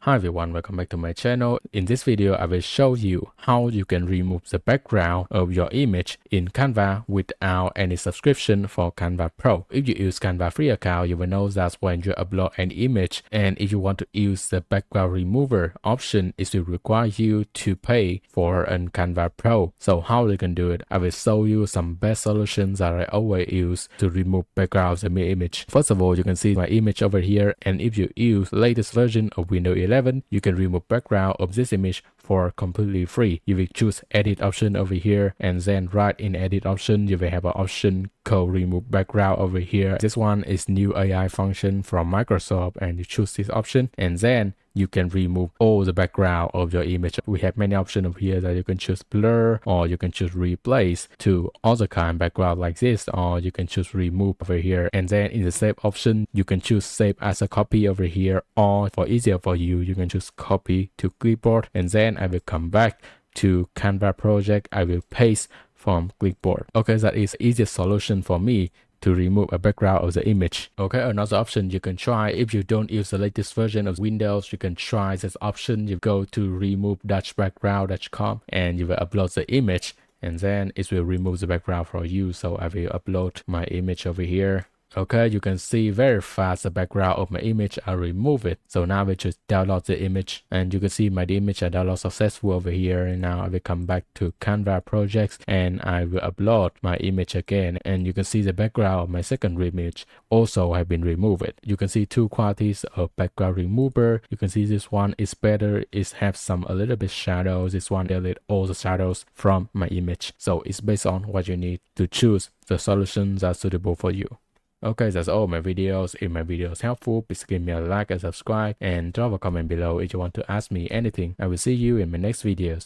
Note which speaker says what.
Speaker 1: Hi everyone, welcome back to my channel. In this video, I will show you how you can remove the background of your image in Canva without any subscription for Canva Pro. If you use Canva free account, you will know that when you upload an image and if you want to use the background remover option, it will require you to pay for an Canva Pro. So how you can do it? I will show you some best solutions that I always use to remove backgrounds in my image. First of all, you can see my image over here, and if you use latest version of Windows 11, you can remove background of this image for completely free. You will choose edit option over here, and then right in edit option you will have an option called remove background over here. This one is new AI function from Microsoft, and you choose this option and then you can remove all the background of your image. We have many options over here that you can choose blur, or you can choose replace to other kind of background like this, or you can choose remove over here. And then in the save option, you can choose save as a copy over here, or for easier for you, you can choose copy to clipboard. And then I will come back to Canva project. I will paste from clipboard. Okay, that is the easiest solution for me to remove a background of the image. Okay, another option you can try, if you don't use the latest version of Windows, you can try this option. You go to remove-background.com and you will upload the image, and then it will remove the background for you. So I will upload my image over here. Okay, you can see very fast the background of my image. I remove it. So now we just download the image, and you can see my image I download successful over here. And now I will come back to Canva projects and I will upload my image again, and you can see the background of my second image also have been removed. You can see two qualities of background remover. You can see this one is better, it has some a little bit shadows. This one delete all the shadows from my image. So it's based on what you need to choose the solutions that are suitable for you. Okay, that's all my videos. If my video is helpful, please give me a like and subscribe, and drop a comment below if you want to ask me anything. I will see you in my next videos.